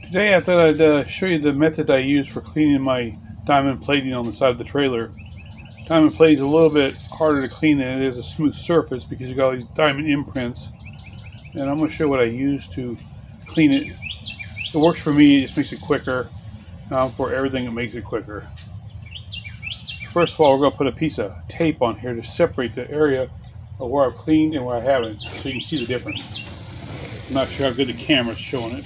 Today I thought I'd show you the method I use for cleaning my diamond plating on the side of the trailer. Diamond plating is a little bit harder to clean than it is a smooth surface because you got all these diamond imprints. And I'm going to show you what I use to clean it. It works for me, it just makes it quicker. For everything it makes it quicker. First of all, we're going to put a piece of tape on here to separate the area of where I've cleaned and where I haven't, so you can see the difference. I'm not sure how good the camera's showing it.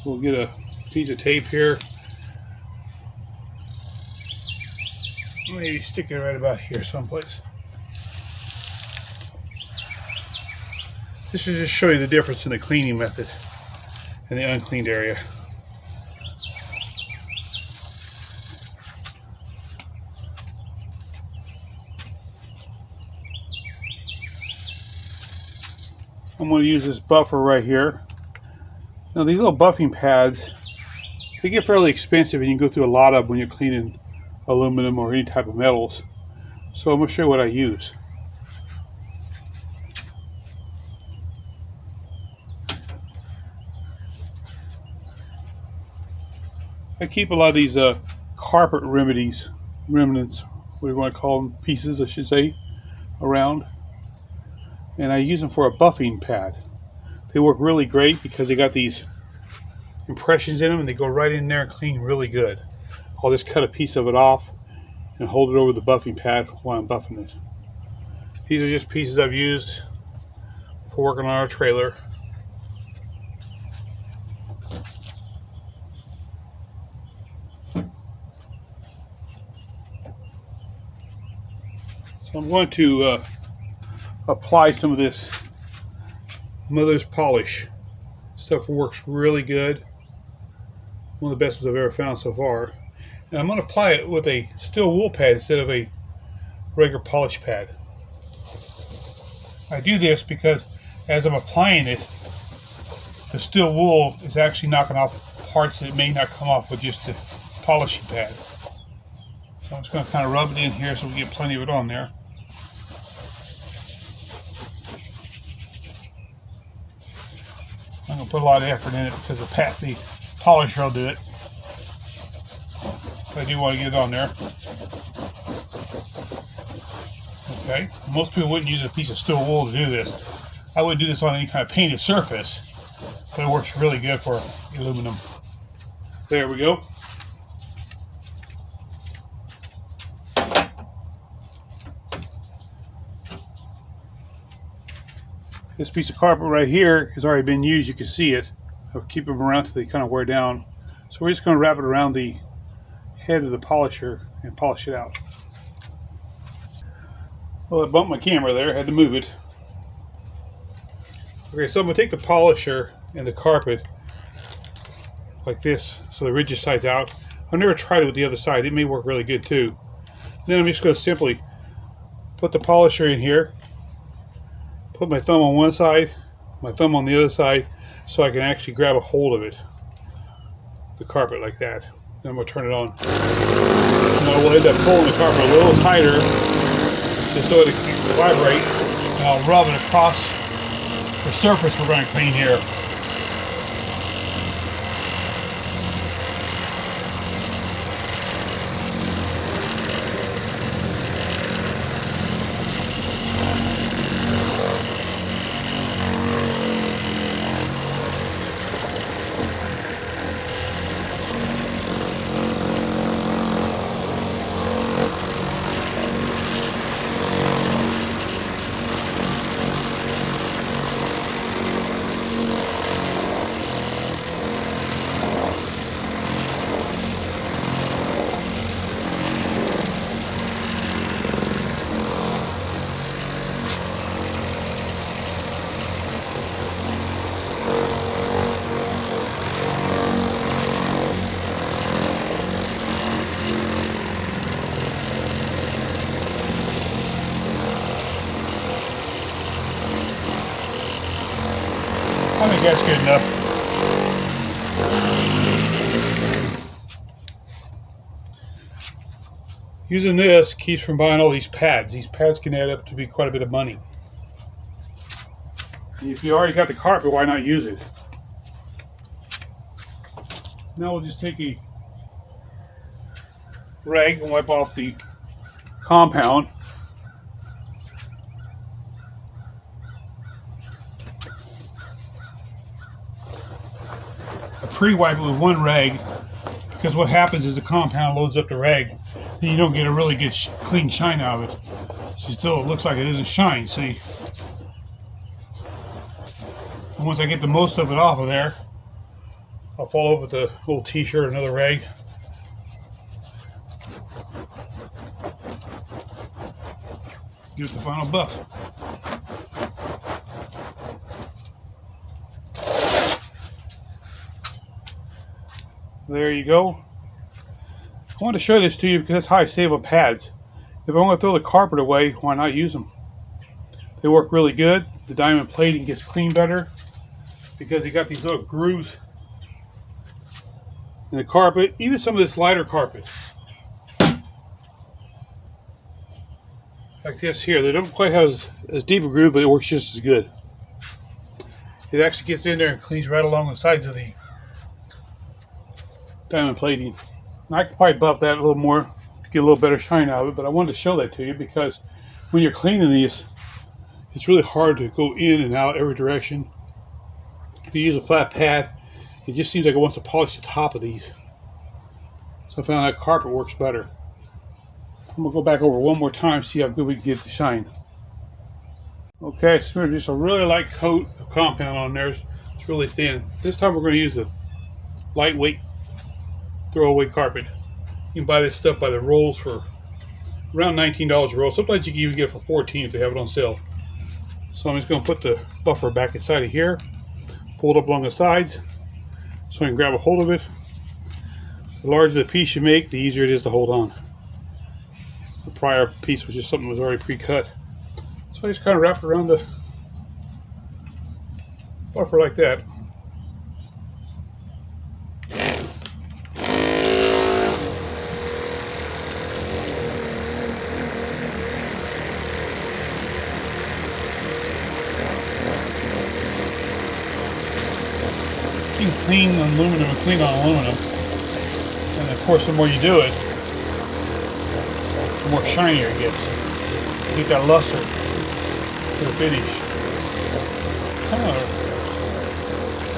We'll get a piece of tape here. Maybe stick it right about here someplace. This should just show you the difference in the cleaning method and the uncleaned area. I'm going to use this buffer right here. Now these little buffing pads, they get fairly expensive and you can go through a lot of them when you're cleaning aluminum or any type of metals. So I'm going to show you what I use. I keep a lot of these carpet remnants, what do you want to call them, pieces I should say, around. And I use them for a buffing pad. They work really great because they got these impressions in them and they go right in there and clean really good. I'll just cut a piece of it off and hold it over the buffing pad while I'm buffing it. These are just pieces I've used for working on our trailer. So I'm going to apply some of this Mother's Polish. Stuff works really good. One of the best ones I've ever found so far. And I'm going to apply it with a steel wool pad instead of a regular polish pad. I do this because as I'm applying it, the steel wool is actually knocking off parts that may not come off with just the polishing pad. So I'm just going to kind of rub it in here so we get plenty of it on there. I'm going to put a lot of effort in it because the polisher will do it. But I do want to get it on there. Okay, most people wouldn't use a piece of steel wool to do this. I wouldn't do this on any kind of painted surface, but it works really good for aluminum. There we go. This piece of carpet right here has already been used. You can see it. I'll keep them around till they kind of wear down. So we're just going to wrap it around the head of the polisher and polish it out. Well, I bumped my camera there. I had to move it. Okay, so I'm going to take the polisher and the carpet like this so the ridges sides out. I've never tried it with the other side. It may work really good too. Then I'm just going to simply put the polisher in here, put my thumb on one side, my thumb on the other side, so I can actually grab a hold of it, the carpet like that. Then I'm going to turn it on. And I will end up pulling the carpet a little tighter just so it can vibrate, and I'll rub it across the surface we're going to clean here. I think that's good enough. Using this keeps from buying all these pads. These pads can add up to be quite a bit of money. If you already got the carpet, why not use it? Now we'll just take a rag and wipe off the compound. I pre-wipe it with one rag because what happens is the compound loads up the rag and you don't get a really good clean shine out of it. So still it looks like it isn't shine, see? And once I get the most of it off of there, I'll follow up with a little t-shirt, another rag. Give it the final buff. There you go. I want to show this to you because that's how I save on pads. If I want to throw the carpet away, why not use them? They work really good. The diamond plating gets clean better because you got these little grooves in the carpet, even some of this lighter carpet. Like this here, they don't quite have as deep a groove, but it works just as good. It actually gets in there and cleans right along the sides of the diamond plating. And I could probably buff that a little more to get a little better shine out of it, but I wanted to show that to you because when you're cleaning these, it's really hard to go in and out every direction. If you use a flat pad, it just seems like it wants to polish the top of these. So I found that carpet works better. I'm going to go back over one more time, see how good we can get the shine. Okay, smeared just a really light coat of compound on there. It's really thin. This time we're going to use a lightweight throwaway carpet. You can buy this stuff by the rolls for around $19 a roll. Sometimes you can even get it for $14 if they have it on sale. So I'm just going to put the buffer back inside of here, pull it up along the sides so I can grab a hold of it. The larger the piece you make, the easier it is to hold on. The prior piece was just something that was already pre-cut. So I just kind of wrap it around the buffer like that. You can clean aluminum and clean on aluminum. And of course, the more you do it, the more shinier it gets. You get that luster to the finish. I'm going to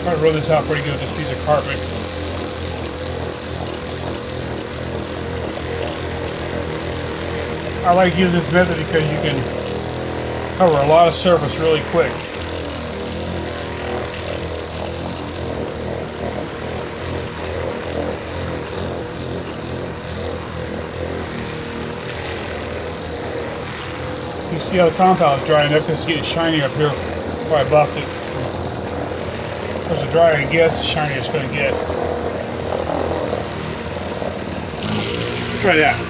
try to run this out pretty good with this piece of carpet. I like using this method because you can cover a lot of surface really quick. You see how the compound is drying up because it's getting shiny up here before I buffed it. Of course, the drier it gets, the shinier it's going to get. Let's try that.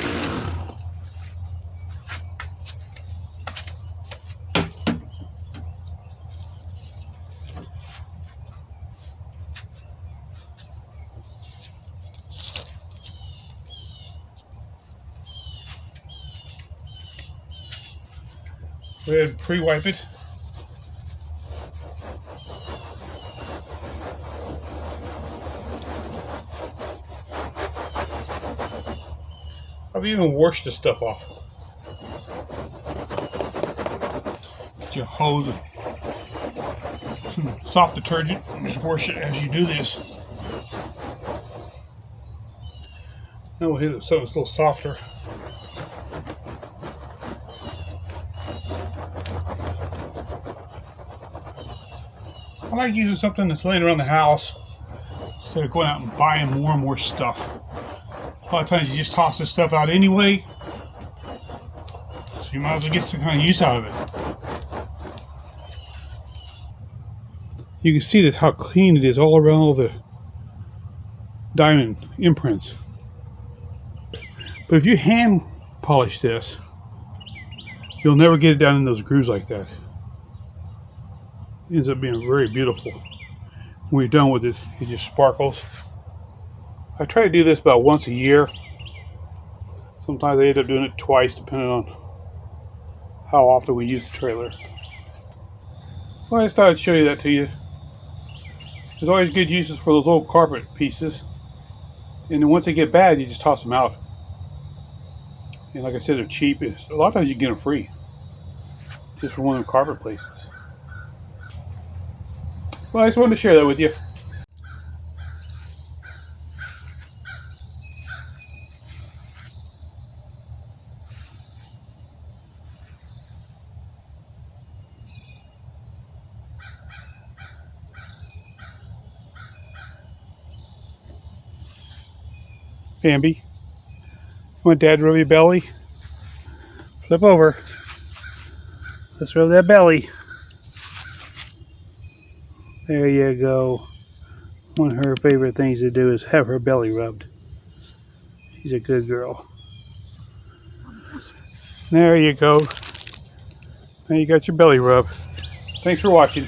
Go ahead and pre-wipe it. I've even washed this stuff off. Get your hose and some soft detergent and just wash it as you do this. Now we'll hit it with something that's a little softer. I like using something that's laying around the house instead of going out and buying more and more stuff. A lot of times you just toss this stuff out anyway, so you might as well get some kind of use out of it. You can see that how clean it is all around all the diamond imprints. But if you hand polish this, you'll never get it down in those grooves like that. It ends up being very beautiful. When you're done with it, it just sparkles. I try to do this about once a year. Sometimes I end up doing it twice, depending on how often we use the trailer. Well, I just thought I'd show you that to you. There's always good uses for those old carpet pieces. And then once they get bad, you just toss them out. And like I said, they're cheap. A lot of times you can get them free. Just from one of the carpet places. Well, I just wanted to share that with you. Bambi, you want Dad to rub your belly? Flip over. Let's rub that belly. There you go. One of her favorite things to do is have her belly rubbed. She's a good girl. There you go. Now you got your belly rubbed. Thanks for watching.